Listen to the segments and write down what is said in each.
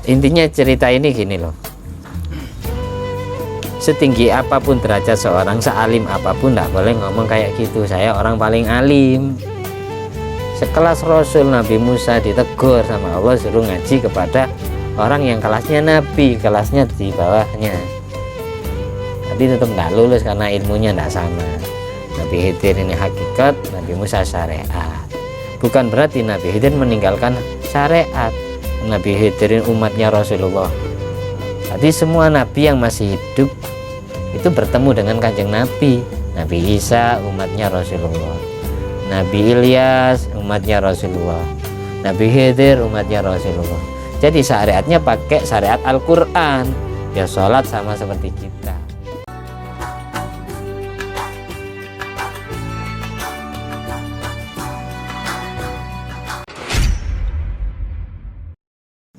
Intinya cerita ini gini loh, setinggi apapun derajat seorang, sealim apapun, tidak boleh ngomong kayak gitu, saya orang paling alim. Sekelas Rasul Nabi Musa ditegur sama Allah, suruh ngaji kepada orang yang kelasnya Nabi, kelasnya di bawahnya, tapi tetap nggak lulus karena ilmunya tidak sama. Nabi Khidir ini hakikat, Nabi Musa syariat. Bukan berarti Nabi Khidir meninggalkan syariat. Nabi Khidir ini umatnya Rasulullah. Jadi semua nabi yang masih hidup itu bertemu dengan kanjeng Nabi. Nabi Isa umatnya Rasulullah, Nabi Ilyas umatnya Rasulullah, Nabi Khidir umatnya Rasulullah. Jadi syariatnya pakai syariat Al-Quran. Ya sholat sama seperti kita.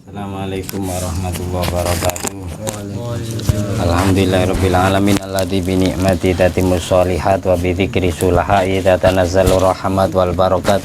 Assalamualaikum warahmatullahi wabarakatuh. Alhamdulillahirabbil alladzi bi ni'mati tatimmus sholihat wa bi dzikri sulahai tatanazzalu rahmat wal barakat.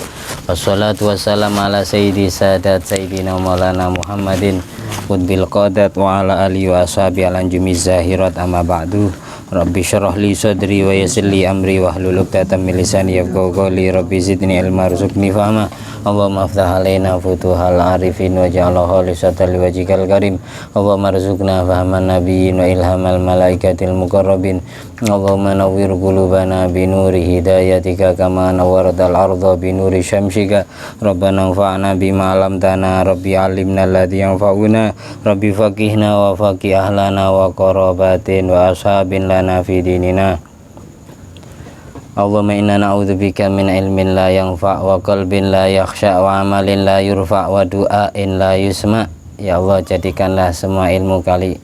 Wassalatu wassalamu ala sayyidi sadat sayyidina maulana Muhammadin qutbil qadat wa ala alihi wa ashabi al anjumi zahirat amma ba'du. Rabbi syrah li sadri wa yassir li amri wahlul 'uqdatam min lisani yafqahu qawli. Rabbi zidni ilma warzuqni fahma. Allahumma aftah alaina futuhal arifin waj'alhu lisatan liwajhikal karim. Allahumma arzuqna fahman nabiyyin wa ilhamal malaikatil muqarrabin. Allahumma nawwir qulubana bi nuri hidayatika kama nawwaratal arda bi nuri syamsika. Rabbana anfa'na bima 'allamtana. Rabbi 'allimna alladzi yanfa'una. Rabbi faqihna wa faqih ahlana wa qarabatin wa ashabin lana fi dinina. Allahumma inna na'udzubika min ilmin la yanfa' wa qalbin la yakhsha wa amalin la yurfa' wa du'ain la yusma'. Ya Allah, jadikanlah semua ilmu kami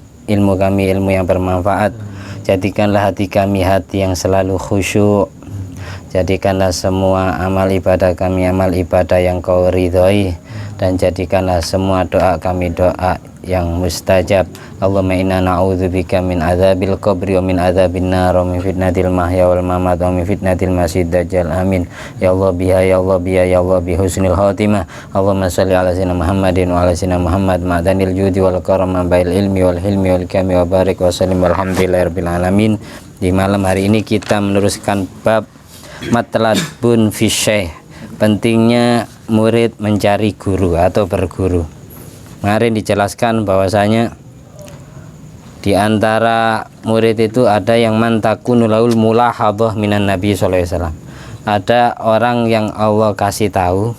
ilmu yang bermanfaat. Jadikanlah hati kami hati yang selalu khusyuk. Jadikanlah semua amal ibadah kami amal ibadah yang Kau ridhoi, dan jadikanlah semua doa kami doa yang mustajab. Allahumma inna na'udzubika min adzabil qabri wa min adzabin nar wa min fitnatil mahya wal mamat wa min fitnatil masiihid dajjal. Amin. Ya Allah biha ya Allah biha ya Allah bi husnil khatimah. Allahumma shalli ala sayyidina Muhammadin wa ala sayyidina Muhammad ma'danil judi wal karam bail ilmi wal hilmi wal kami wa barik wa sallim walhamdulillahirabbil alamin. Di malam hari ini kita meneruskan bab matlabun fi syekh, pentingnya murid mencari guru atau berguru. Kemarin dijelaskan bahwasanya di antara murid itu ada yang mantakunu laul mulahadhah minan nabi sallallahu alaihi wasallam. Ada orang yang Allah kasih tahu,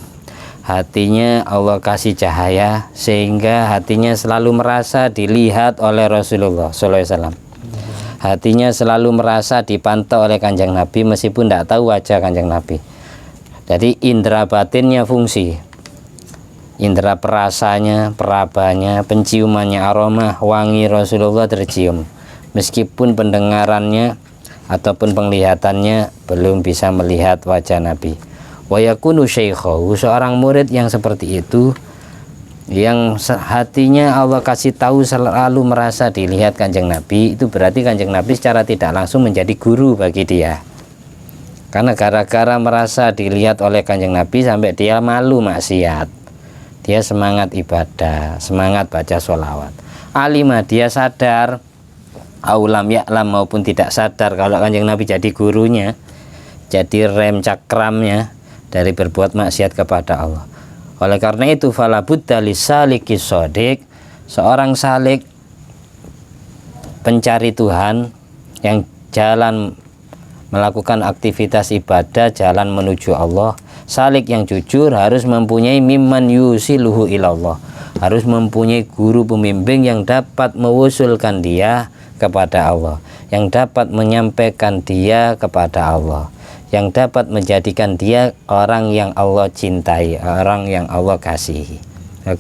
hatinya Allah kasih cahaya sehingga hatinya selalu merasa dilihat oleh Rasulullah sallallahu alaihi wasallam. Hatinya selalu merasa dipantau oleh kanjeng Nabi meskipun tidak tahu wajah kanjeng Nabi. Jadi indera batinnya fungsi, indera perasanya, perabanya, penciumannya, aroma wangi Rasulullah tercium meskipun pendengarannya ataupun penglihatannya belum bisa melihat wajah Nabi. Wa yakunu syaikhahu, seorang murid yang seperti itu, yang hatinya Allah kasih tahu selalu merasa dilihat kanjeng Nabi, itu berarti kanjeng Nabi secara tidak langsung menjadi guru bagi dia. Karena gara-gara merasa dilihat oleh kanjeng Nabi sampai dia malu maksiat, dia semangat ibadah, semangat baca sholawat. Alimah, dia sadar, aulam ya'lam maupun tidak sadar, kalau kanjeng Nabi jadi gurunya, jadi rem cakramnya dari berbuat maksiat kepada Allah. Oleh karena itu fala budda lisalikis shodiq, seorang salik pencari Tuhan yang jalan melakukan aktivitas ibadah, jalan menuju Allah, salik yang jujur harus mempunyai mimman yusiluhu ilallah, harus mempunyai guru pembimbing yang dapat mewusulkan dia kepada Allah, yang dapat menyampaikan dia kepada Allah, yang dapat menjadikan dia orang yang Allah cintai, orang yang Allah kasihi.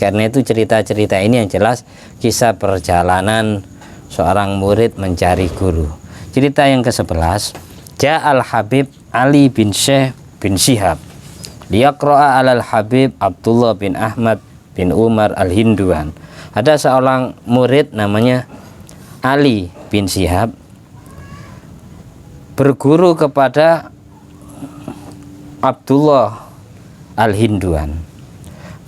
Karena itu cerita-cerita ini yang jelas kisah perjalanan seorang murid mencari guru. Cerita yang ke-11, Ja'al Habib Ali bin Syekh bin Syihab liyaqra'a alal Habib Abdullah bin Ahmad bin Umar al-Hinduan. Ada seorang murid namanya Ali bin Syihab berguru kepada Abdullah al-Hinduan.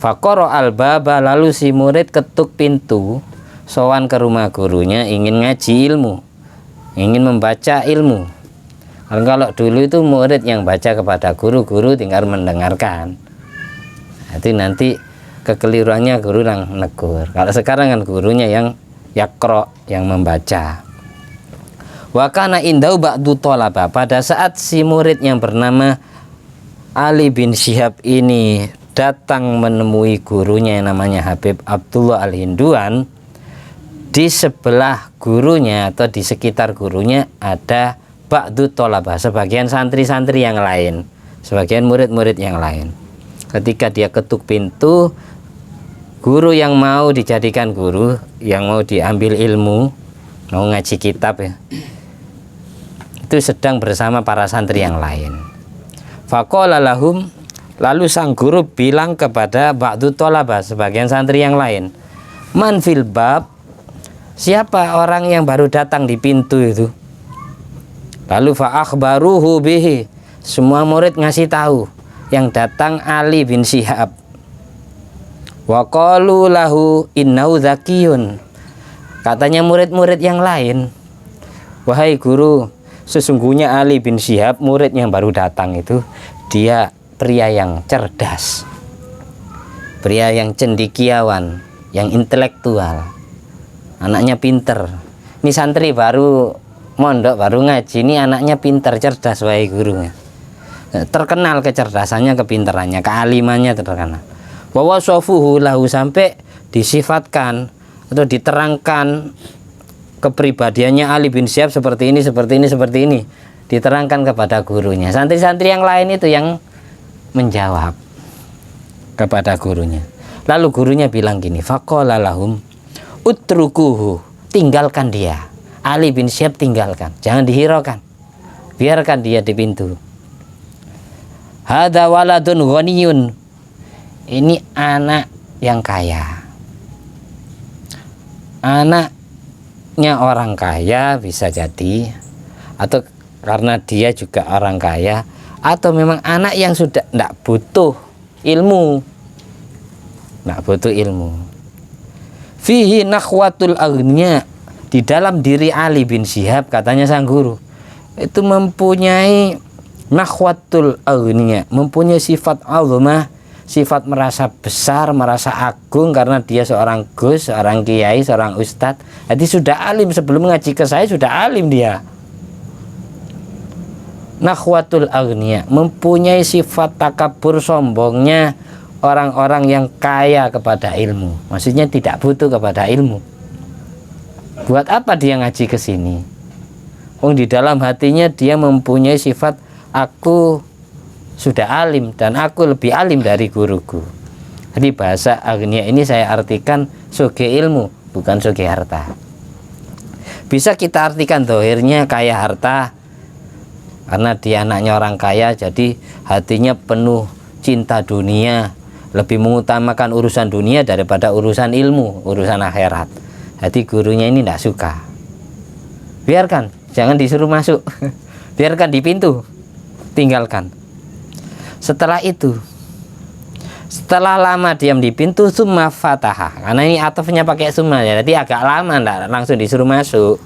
Faqara al-baba, lalu si murid ketuk pintu, sowan ke rumah gurunya, ingin ngaji ilmu, ingin membaca ilmu. Kalau dulu itu murid yang baca kepada guru tinggal mendengarkan. Itu nanti kekeliruannya guru yang menegur. Kalau sekarang kan gurunya yang yakro, yang membaca. Wa kana indau ba'du thalaba, pada saat si murid yang bernama Ali bin Syihab ini datang menemui gurunya yang namanya Habib Abdullah Al-Hinduan, di sebelah gurunya atau di sekitar gurunya ada ba'du thalaba, sebagian santri-santri yang lain, sebagian murid-murid yang lain. Ketika dia ketuk pintu, guru yang mau dijadikan guru, yang mau diambil ilmu, mau ngaji kitab ya, itu sedang bersama para santri yang lain. Faqala lahum, lalu sang guru bilang kepada ba'du thalaba, sebagian santri yang lain, man fil bab, siapa orang yang baru datang di pintu itu? Lalu fa'akhbaruhu bihi, semua murid ngasih tahu yang datang Ali bin Syihab. Wa qalu lahu innahu zakiyun, katanya murid-murid yang lain, wahai guru, sesungguhnya Ali bin Syihab, murid yang baru datang itu, dia pria yang cerdas, pria yang cendekiawan, yang intelektual, anaknya pinter. Ini santri baru mondok, baru ngaji, ini anaknya pinter, cerdas, wahai gurunya. Terkenal kecerdasannya, kepinterannya, kealimannya terkenal. Wa wasafuhu lahu, sampai disifatkan atau diterangkan kepribadiannya Ali bin Syihab seperti ini, seperti ini, seperti ini, diterangkan kepada gurunya. Santri-santri yang lain itu yang menjawab kepada gurunya. Lalu gurunya bilang gini, faqala lahum utrukuhu, tinggalkan dia, Ali bin Syihab tinggalkan, jangan dihiraukan, biarkan dia di pintu. Hada waladun ghaniyun, ini anak yang kaya, anaknya orang kaya bisa jadi, atau karena dia juga orang kaya, atau memang anak yang sudah tidak butuh ilmu, fihi nakhwatul aghnia, di dalam diri Ali bin Syihab, katanya sang guru, itu mempunyai nakhwatul aghnia, mempunyai sifat azmah, sifat merasa besar, merasa agung, karena dia seorang gus, seorang kiai, seorang ustadz. Jadi sudah alim, sebelum ngaji ke saya sudah alim dia. Nakhwatul aghnia, mempunyai sifat takabur, sombongnya orang-orang yang kaya kepada ilmu, maksudnya tidak butuh kepada ilmu. Buat apa dia ngaji ke sini? Di dalam hatinya dia mempunyai sifat, aku sudah alim dan aku lebih alim dari guruku. Jadi bahasa aghnia ini saya artikan soge ilmu, bukan soge harta. Bisa kita artikan dohirnya kaya harta, karena dia anaknya orang kaya, jadi hatinya penuh cinta dunia, lebih mengutamakan urusan dunia daripada urusan ilmu, urusan akhirat. Jadi gurunya ini tidak suka, biarkan, jangan disuruh masuk, biarkan di pintu, tinggalkan. Setelah itu, setelah lama diam di pintu, summa fataha, karena ini atofnya pakai summa ya, jadi agak lama, tidak langsung disuruh masuk.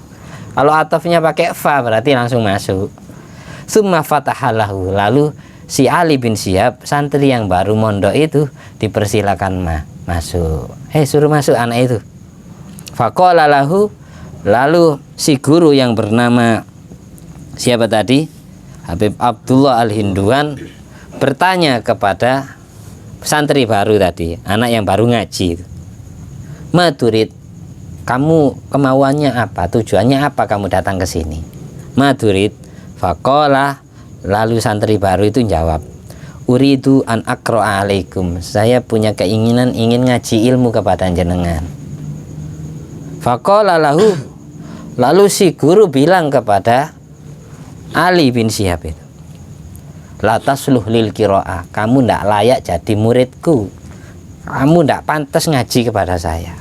Kalau atofnya pakai fa berarti langsung masuk. Summa fataha lahu, lalu si Ali bin Syihab, santri yang baru mondok itu, dipersilakan masuk. Suruh masuk anak itu. Faqala lahu, lalu si guru yang bernama siapa tadi, Habib Abdullah Al-Hinduan, bertanya kepada santri baru tadi, anak yang baru ngaji, Maturid, kamu kemauannya apa, tujuannya apa kamu datang ke sini? Maturid. Faqala, lalu santri baru itu jawab, uridu an aqra'a alaikum, saya punya keinginan ingin ngaji ilmu kepada jenengan. Faqala lahu, lalu si guru bilang kepada Ali bin Syihab itu, la tasluh lil qiraah, kamu tidak layak jadi muridku, kamu tidak pantas ngaji kepada saya.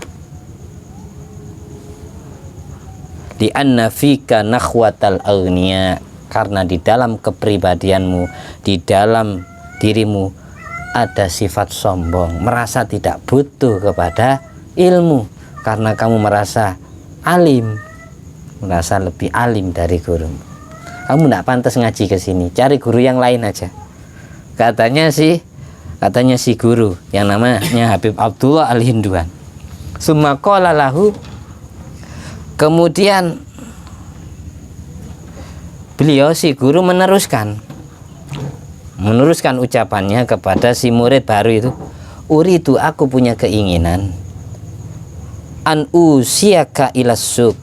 Di anna fika nakhwatal aghnia, karena di dalam kepribadianmu, di dalam dirimu ada sifat sombong, merasa tidak butuh kepada ilmu karena kamu merasa alim, merasa lebih alim dari guru. Kamu tidak pantas ngaji ke sini, cari guru yang lain aja. Katanya si guru yang namanya Habib Abdullah Al-Hinduan. Summa qala lahu, kemudian beliau si guru meneruskan ucapannya kepada si murid baru itu. Uridu, aku punya keinginan, an usyaka ilas suq,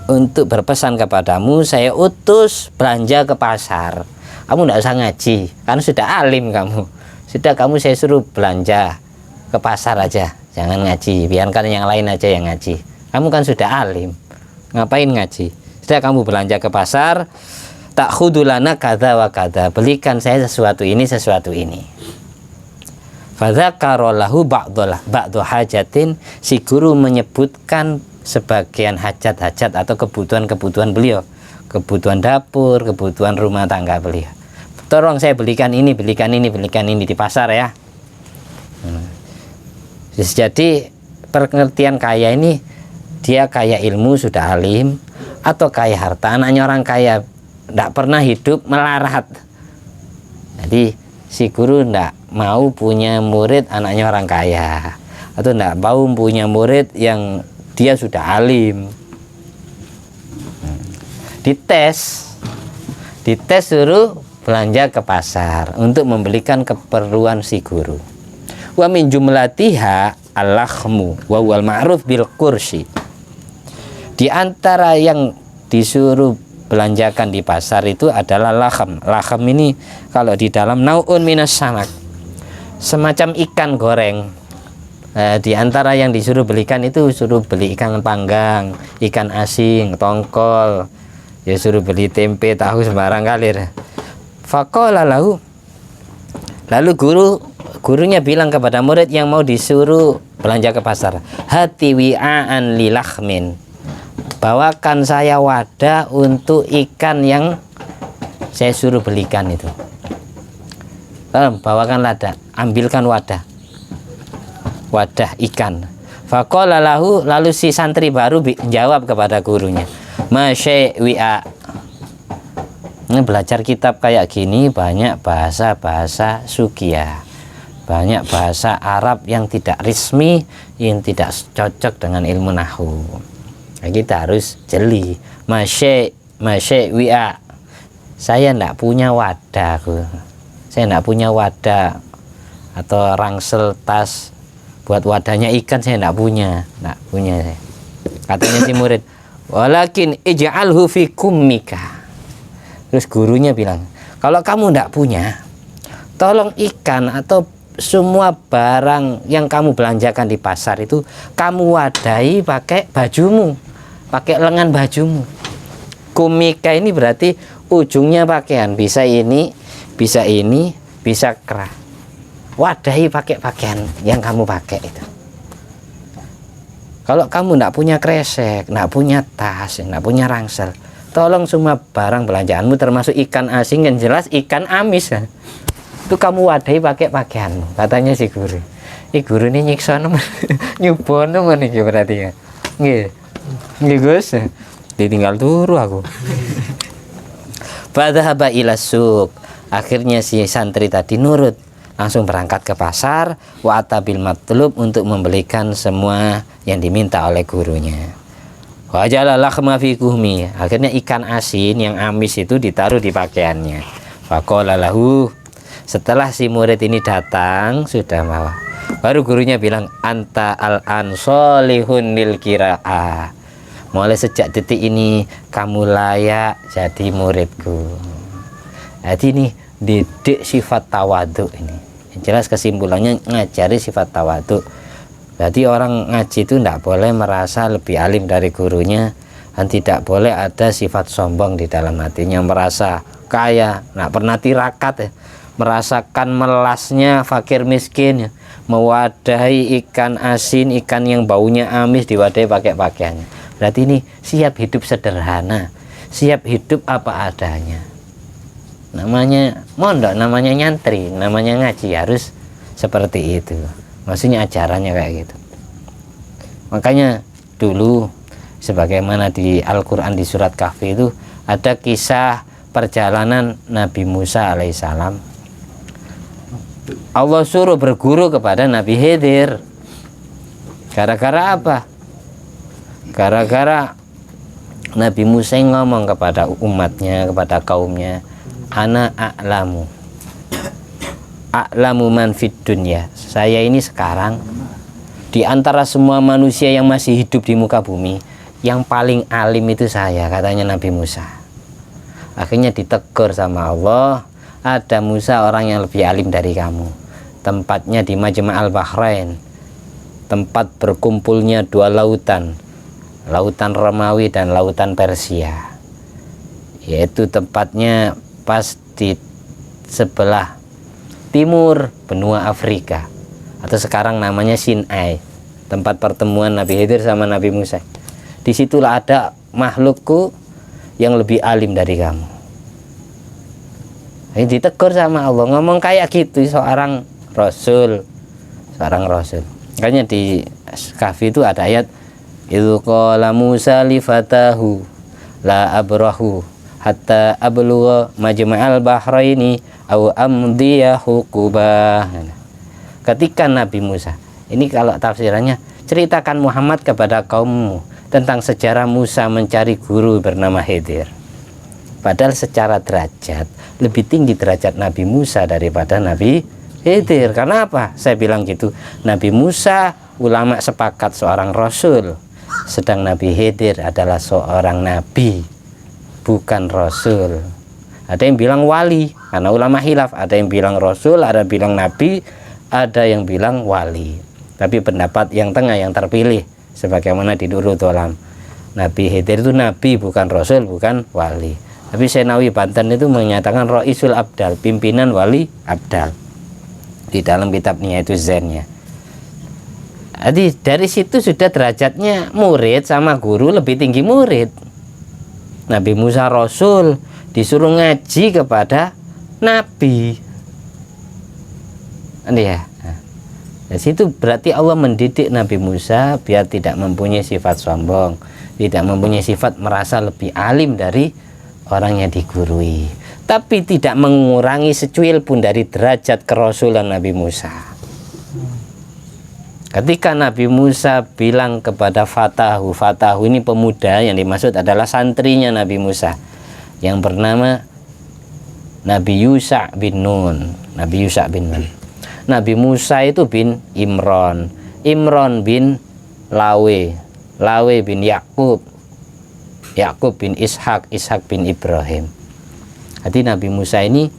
untuk berpesan kepadamu, saya utus belanja ke pasar. Kamu tidak usah ngaji, karena sudah alim kamu. Sudah, kamu saya suruh belanja ke pasar aja, jangan ngaji, biarkan yang lain aja yang ngaji. Kamu kan sudah alim, ngapain ngaji? Sudah, kamu belanja ke pasar, tak khudulana kada wa kada, belikan saya sesuatu ini. Fadzakarolahu ba'du hajatin, si guru menyebutkan sebagian hajat-hajat atau kebutuhan-kebutuhan beliau, kebutuhan dapur, kebutuhan rumah tangga beliau. Tolong saya belikan ini di pasar ya. Jadi pengertian kaya ini, dia kaya ilmu, sudah alim, atau kaya harta. Anaknya orang kaya, tidak pernah hidup melarat. Jadi si guru tidak mau punya murid anaknya orang kaya, atau tidak mau punya murid yang dia sudah alim. Dites suruh belanja ke pasar untuk membelikan keperluan si guru. Wa min jumlatiha al-lakhmu wa wal ma'ruf bil qursi. Di antara yang disuruh belanjakan di pasar itu adalah lakham. Lakham ini kalau di dalam naun minas samak, semacam ikan goreng. Di antara yang disuruh belikan itu suruh beli ikan panggang, ikan asin, tongkol, ya suruh beli tempe, tahu sembarang kali. Faqala lahu, lalu gurunya bilang kepada murid yang mau disuruh belanja ke pasar, hati wi'aan lilakhmin, bawakan saya wadah untuk ikan yang saya suruh belikan itu. Bawakan wadah, ambilkan wadah ikan. Faqala lahu, lalu si santri baru jawab kepada gurunya, masya wi'a. Ini belajar kitab kayak gini banyak bahasa-bahasa sukia, banyak bahasa Arab yang tidak resmi, yang tidak cocok dengan ilmu nahwu. Nah, kita harus jeli. Masya wi'a, saya tidak punya wadah, saya tidak punya wadah atau rangsel tas buat wadahnya ikan, saya tidak punya. Katanya si murid, walakin ij'alhu fi kummika. Terus gurunya bilang, kalau kamu tidak punya, tolong ikan atau semua barang yang kamu belanjakan di pasar itu kamu wadahi pakai bajumu, pakai lengan bajumu. Kumika ini berarti ujungnya pakaian, bisa ini, bisa kerah. Wadahi pakai pakaian yang kamu pakai itu. Kalau kamu tidak punya kresek, tidak punya tas, tidak punya rangsel, tolong semua barang belanjaanmu termasuk ikan asin, yang jelas ikan amis ya, itu kamu wadahi pakai pakaianmu. Katanya si guru. Guru ini nyiksa nyubon teman ini berarti ya. Nggih Gus. Ditinggal turu aku. Fadhaba ila suq. Akhirnya si santri tadi nurut, langsung berangkat ke pasar, wa atabil matlub, untuk membelikan semua yang diminta oleh gurunya. Wa jala lakhma fi kuhmi. Akhirnya ikan asin yang amis itu ditaruh di pakaiannya. Faqala lahu, setelah si murid ini datang, sudah mau, baru gurunya bilang, anta al-an solihun lil qiraah. Mulai sejak detik ini kamu layak jadi muridku. Jadi ini didik sifat tawaduk ini. Yang jelas kesimpulannya ngajari sifat tawaduk. Berarti orang ngaji itu tidak boleh merasa lebih alim dari gurunya, dan tidak boleh ada sifat sombong di dalam hatinya, merasa kaya, tidak pernah tirakat ya, merasakan melasnya fakir miskin ya, mewadahi ikan asin, ikan yang baunya amis diwadahi pakai pakaiannya. Berarti ini siap hidup sederhana, siap hidup apa adanya. Namanya mondok, namanya nyantri, namanya ngaji, harus seperti itu. Maksudnya ajarannya kayak gitu. Makanya dulu sebagaimana di Al-Quran di surat Kahfi itu ada kisah perjalanan Nabi Musa alaihissalam. Allah suruh berguru kepada Nabi Khidir. Gara-gara apa? Gara-gara Nabi Musa ngomong kepada umatnya, kepada kaumnya, ana a'lamu man fid dunya. Saya ini sekarang di antara semua manusia yang masih hidup di muka bumi, yang paling alim itu saya, katanya Nabi Musa. Akhirnya ditegur sama Allah, ada Musa orang yang lebih alim dari kamu. Tempatnya di Majma' al-Bahrain, tempat berkumpulnya dua lautan, lautan Romawi dan lautan Persia, yaitu tempatnya pas di sebelah timur benua Afrika, atau sekarang namanya Sinai, tempat pertemuan Nabi Khidir sama Nabi Musa. Disitulah ada makhlukku yang lebih alim dari kamu. Ini ditegur sama Allah, ngomong kayak gitu seorang rasul. Makanya di Kahfi itu ada ayat, idzu qala Musa li fatahu la abrahu hatta ablugha majma'al bahraini aw amdiya huquba. Ketika Nabi Musa, ini kalau tafsirannya, ceritakan Muhammad kepada kaummu tentang sejarah Musa mencari guru bernama Khidir. Padahal secara derajat lebih tinggi derajat Nabi Musa daripada Nabi Khidir. Karena apa? Saya bilang gitu. Nabi Musa ulama sepakat seorang rasul, sedang Nabi Khidir adalah seorang nabi, bukan rasul. Ada yang bilang wali, karena ulama khilaf. Ada yang bilang rasul, ada yang bilang nabi, ada yang bilang wali. Tapi pendapat yang tengah yang terpilih, sebagaimana di Nurul Dolam, Nabi Khidir itu nabi, bukan rasul, bukan wali. Tapi Senawi Banten itu menyatakan Roisul Abdal, pimpinan wali abdal, di dalam kitabnya itu Zennya. Jadi dari situ sudah derajatnya murid sama guru lebih tinggi murid. Nabi Musa rasul disuruh ngaji kepada nabi. Ya. Dari situ berarti Allah mendidik Nabi Musa biar tidak mempunyai sifat sombong, tidak mempunyai sifat merasa lebih alim dari orang yang digurui, tapi tidak mengurangi secuil pun dari derajat kerasulan Nabi Musa. Ketika Nabi Musa bilang kepada Fatahu ini pemuda, yang dimaksud adalah santrinya Nabi Musa yang bernama Nabi Yusha bin Nun. Nabi Musa itu bin Imran bin Lawe bin Yakub bin Ishak bin Ibrahim. Jadi Nabi Musa ini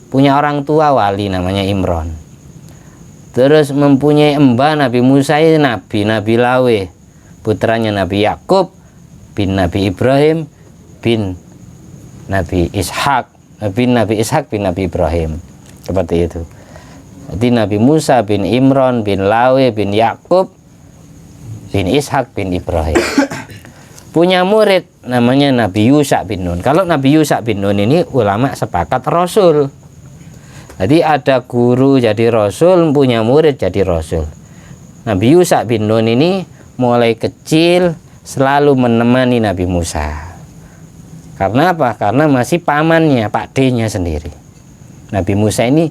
punya orang tua wali namanya Imran. Terus mempunyai mbah Nabi Musa ini Nabi Lawe, putranya Nabi Yakub bin Nabi Ibrahim bin Nabi Ishak bin Nabi Ibrahim. Seperti itu. Jadi Nabi Musa bin Imran bin Lawe bin Yakub bin Ishak bin Ibrahim. Punya murid namanya Nabi Yusha bin Nun. Kalau Nabi Yusha bin Nun ini ulama sepakat rasul. Jadi ada guru jadi rasul, punya murid jadi rasul. Nabi Yusha bin Nun ini mulai kecil selalu menemani Nabi Musa. Karena apa? Karena masih pamannya, Pak D-nya sendiri. Nabi Musa ini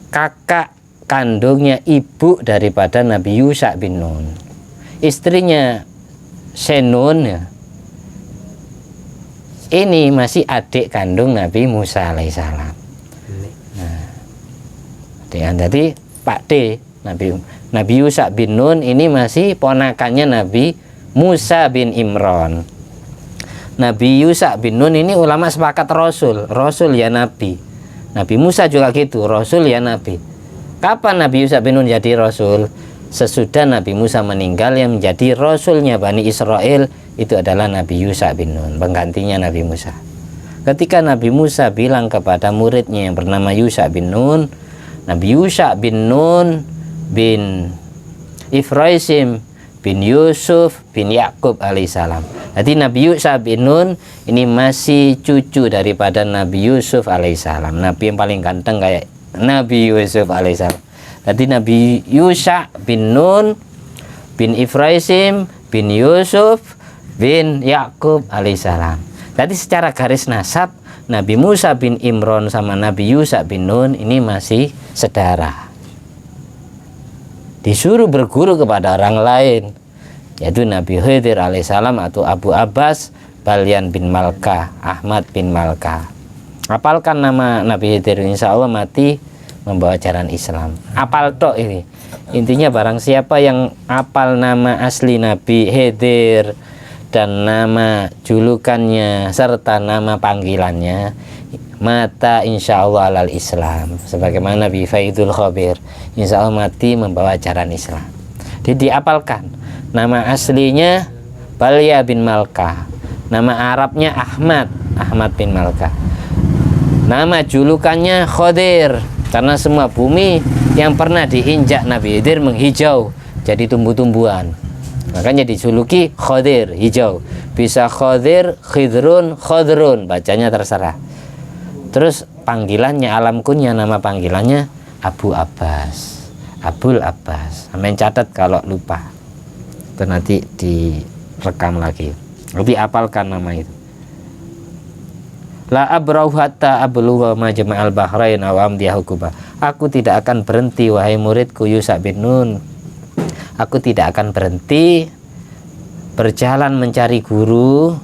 kakak kandungnya ibu daripada Nabi Yusha bin Nun. Istrinya Senun ya, ini masih adik kandung Nabi Musa alaihissalam. Nah, jadi Pak D Nabi Yusha bin Nun ini masih ponakannya Nabi Musa bin Imran. Nabi Yusha bin Nun ini ulama sepakat rasul ya nabi. Nabi Musa juga gitu, rasul ya nabi. Kapan Nabi Yusha bin Nun jadi rasul? Sesudah Nabi Musa meninggal, yang menjadi rasulnya Bani Israel itu adalah Nabi Yusha bin Nun, penggantinya Nabi Musa. Ketika Nabi Musa bilang kepada muridnya yang bernama Yusha bin Nun, Nabi Yusha bin Nun bin Ifraisim bin Yusuf bin Yakub alaihissalam. Jadi Nabi Yusha bin Nun ini masih cucu daripada Nabi Yusuf alaihissalam, Nabi yang paling ganteng kayak Nabi Yusuf alaihissalam. Tadi Nabi Yusha bin Nun bin Ifraisim bin Yusuf bin Yakub alaihissalam. Tadi secara garis nasab Nabi Musa bin Imron sama Nabi Yusha bin Nun ini masih saudara. Disuruh berguru kepada orang lain, yaitu Nabi Khidir alaihissalam atau Abu Abbas Balyan bin Malkah, Ahmad bin Malkah. Apalkan nama Nabi Khidir, insya Allah mati membawa ajaran Islam. Apal tok ini. Intinya barang siapa yang apal nama asli Nabi Khidir dan nama julukannya serta nama panggilannya, mata insya Allah alal Islam, sebagaimana Nabi Faidul Khabir, insya Allah mati membawa ajaran Islam. Jadi diapalkan nama aslinya Balya bin Malkah, nama Arabnya Ahmad bin Malkah, nama julukannya Khidir, karena semua bumi yang pernah diinjak Nabi Khidir menghijau jadi tumbuh-tumbuhan, makanya dijuluki Khidir, hijau. Bisa Khidir, Khidrun, Khadrun, bacanya terserah. Terus panggilannya, alam kunya, nama panggilannya Abu Abbas, Abul Abbas. Sampai catat kalau lupa, itu nanti direkam lagi, nanti apalkan nama itu. La abrau hatta ablugha majma'al bahrain aw amdiya hukuba. Aku tidak akan berhenti wahai muridku Yusha bin Nun. Aku tidak akan berhenti berjalan mencari guru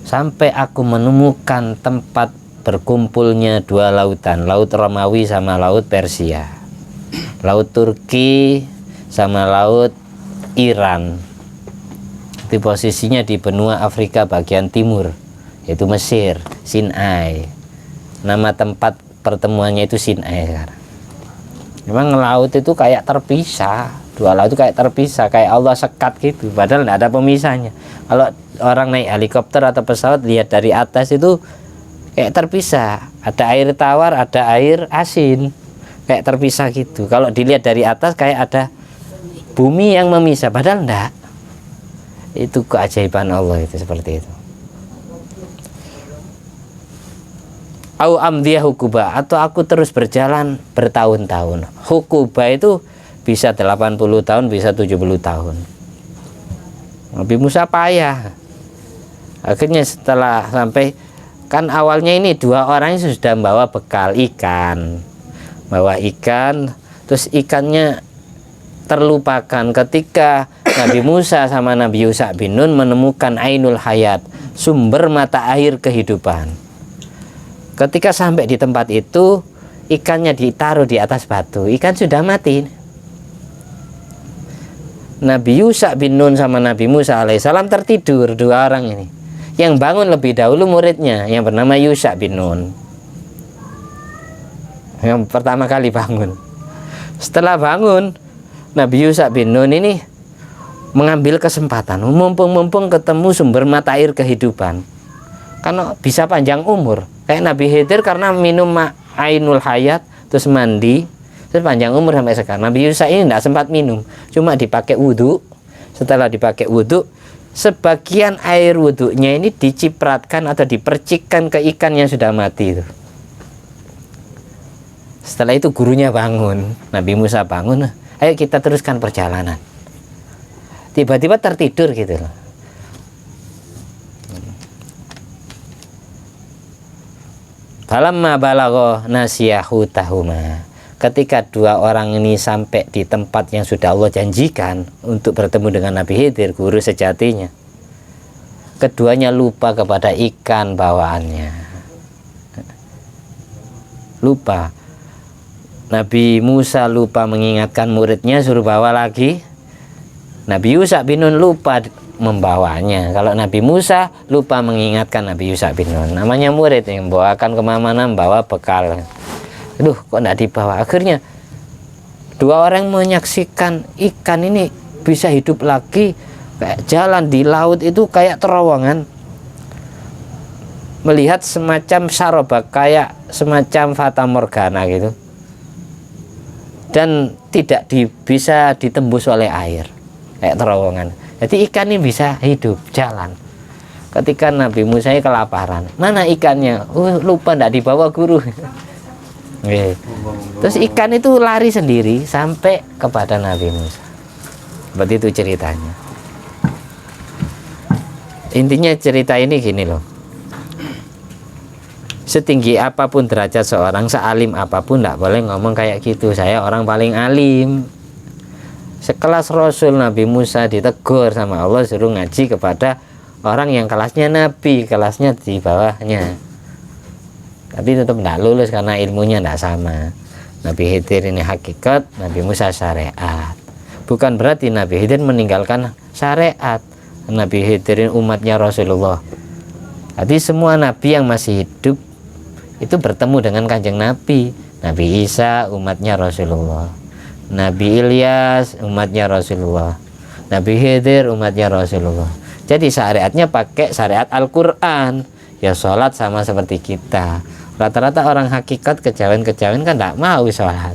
sampai aku menemukan tempat berkumpulnya dua lautan, laut Romawi sama laut Persia, laut Turki sama laut Iran. Itu posisinya di benua Afrika bagian timur, yaitu Mesir, Sinai. Nama tempat pertemuannya itu Sinai sekarang. Memang laut itu kayak terpisah, dua laut itu kayak terpisah, kayak Allah sekat gitu, padahal tidak ada pemisahnya. Kalau orang naik helikopter atau pesawat lihat dari atas itu kayak terpisah, ada air tawar, ada air asin, kayak terpisah gitu. Kalau dilihat dari atas kayak ada bumi yang memisah, padahal enggak. Itu keajaiban Allah itu seperti itu. Au amdiyah hukuba, atau aku terus berjalan bertahun-tahun. Hukuba itu bisa 80 tahun, bisa 70 tahun. Nabi Musa payah. Akhirnya setelah sampai, kan awalnya ini dua orang ini sudah bawa bekal ikan, bawa ikan, terus ikannya terlupakan ketika Nabi Musa sama Nabi Yusha bin Nun menemukan Ainul Hayat, sumber mata air kehidupan. Ketika sampai di tempat itu, ikannya ditaruh di atas batu, ikan sudah mati. Nabi Yusha bin Nun sama Nabi Musa alaihissalam tertidur, dua orang ini. Yang bangun lebih dahulu muridnya yang bernama Yusha bin Nun, yang pertama kali bangun. Setelah bangun, Nabi Yusha bin Nun ini mengambil kesempatan, mumpung ketemu sumber mata air kehidupan, karena bisa panjang umur. Kayak Nabi Khidir karena minum Ainul Hayat terus mandi, terus panjang umur sampai sekarang. Nabi Yusha ini tidak sempat minum, cuma dipakai wudhu. Setelah dipakai wudhu, sebagian air wudhunya ini dicipratkan atau dipercikkan ke ikan yang sudah mati itu. Setelah itu gurunya bangun, Nabi Musa bangun, ayo kita teruskan perjalanan. Tiba-tiba tertidur gitu loh. Falamma balagha nasiyahu tahuma. Ketika dua orang ini sampai di tempat yang sudah Allah janjikan untuk bertemu dengan Nabi Khidir, guru sejatinya, keduanya lupa kepada ikan bawaannya. Lupa. Nabi Musa lupa mengingatkan muridnya suruh bawa lagi. Nabi Yusha bin Nun lupa membawanya. Kalau Nabi Musa lupa mengingatkan Nabi Yusha bin Nun, namanya murid yang membawakan kemana-mana, membawa bekal. Aduh, kok tidak dibawa? Akhirnya dua orang menyaksikan ikan ini bisa hidup lagi, kayak jalan di laut itu kayak terowongan, melihat semacam sarobak, kayak semacam fata morgana gitu, dan tidak bisa ditembus oleh air, kayak terowongan. Jadi ikan ini bisa hidup, jalan. Ketika Nabi Musa kelaparan, mana ikannya? Lupa tidak dibawa guru. Terus ikan itu lari sendiri sampai kepada Nabi Musa. Seperti itu ceritanya. Intinya cerita ini gini loh. Setinggi apapun derajat seorang, sealim apapun, tidak boleh ngomong kayak gitu. Saya orang paling alim. Sekelas Rasul Nabi Musa ditegur sama Allah, suruh ngaji kepada orang yang kelasnya Nabi, kelasnya di bawahnya. Tapi tetap tidak lulus karena ilmunya tidak sama. Nabi Khidir ini hakikat, Nabi Musa syariat. Bukan berarti Nabi Khidir meninggalkan syariat. Nabi Khidir ini umatnya Rasulullah. Jadi semua Nabi yang masih hidup itu bertemu dengan kanjeng Nabi. Nabi Isa umatnya Rasulullah, Nabi Ilyas umatnya Rasulullah, Nabi Khidir umatnya Rasulullah. Jadi syariatnya pakai syariat Al-Quran. Ya sholat sama seperti kita. Rata-rata orang hakikat kejawen-kejawen kan tidak mau sholat.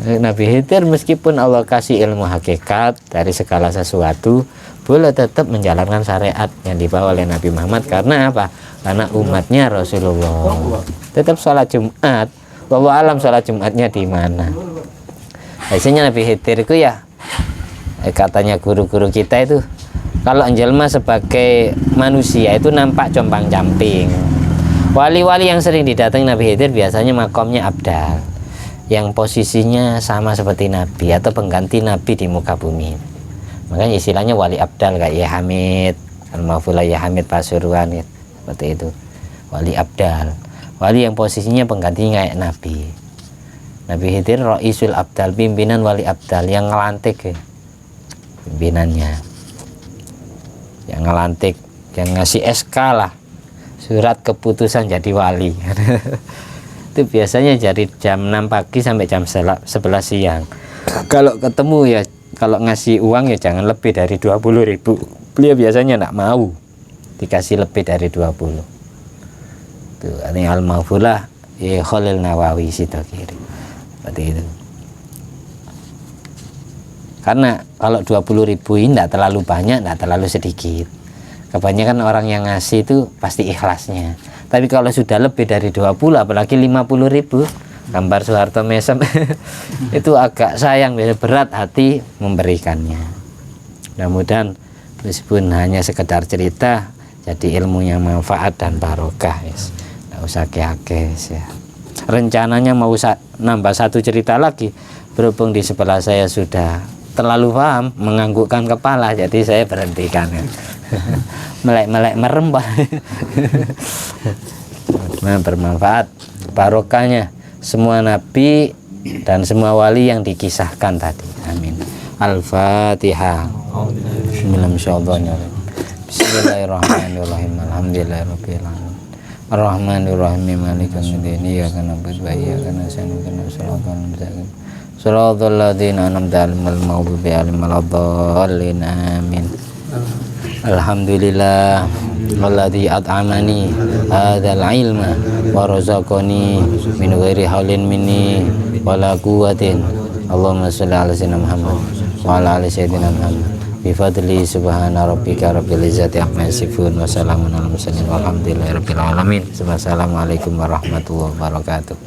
Nabi Khidir meskipun Allah kasih ilmu hakikat dari segala sesuatu, boleh tetap menjalankan syariat yang dibawa oleh Nabi Muhammad. Karena apa? Karena umatnya Rasulullah. Tetap sholat Jumat. Wallahu alam sholat Jumatnya di mana. Biasanya Nabi Khidir itu ya, katanya guru-guru kita itu, kalau anjelma sebagai manusia itu nampak compang-camping. Wali-wali yang sering didatangi Nabi Khidir biasanya makomnya abdal, yang posisinya sama seperti Nabi atau pengganti Nabi di muka bumi. Makanya istilahnya wali abdal kayak Ya Hamid, Al-Mahfula Ya Hamid Pasuruan ya, seperti itu. Wali abdal, wali yang posisinya penggantinya kayak Nabi. Nabi Khidir Ra'isul Abdal, pimpinan wali abdal yang ngelantik ya, pimpinannya. Yang ngelantik, yang ngasih SK lah, surat keputusan jadi wali. Itu biasanya dari jam 6 pagi sampai jam 11 siang. Kalau ketemu ya, kalau ngasih uang ya jangan lebih dari 20.000. Beliau biasanya tidak mau dikasih lebih dari 20. Tuh, ini Al-Mahfulah ya Khalil Nawawi situ kiri. Seperti itu. Karena kalau 20.000 ini tidak terlalu banyak, tidak terlalu sedikit. Kebanyakan orang yang ngasih itu pasti ikhlasnya. Tapi kalau sudah lebih dari 20, apalagi 50.000, gambar Soeharto Mesem itu agak sayang, berat hati memberikannya. Mudah-mudahan meskipun hanya sekedar cerita, jadi ilmunya manfaat dan barokah. Nggak usah keakes ya. Rencananya mau nambah satu cerita lagi, berhubung di sebelah saya sudah terlalu paham, menganggukkan kepala, jadi saya berhentikan ya. Melek-melek merem Pak. Nah, bermanfaat barokahnya semua nabi dan semua wali yang dikisahkan tadi. Amin. Al-Fatihah. Bismillahirrahmanirrahim. Alhamdulillahirabbil alamin. Ar-Rahmanir-Rahim. Maliki yaumiddin. Iyyaka na'budu wa iyyaka nasta'in. Ihdinas siratal mustaqim. Shiratal ladzina an'amta 'alaihim ghairil maghdubi 'alaihim waladdallin. Amin. Alhamdulillah alladzi at'amani hadzal ilma wa razaqani min ghairi haulin minni wala quwwatin. Allahumma shalli ala sayyidina Muhammad wa ala ali sayyidina Muhammad bi fadli subhana rabbika rabbil izzati amma yasifun wa salamun alal mursalin walhamdulillahi rabbil alamin. Wassalamualaikum warahmatullahi wabarakatuh.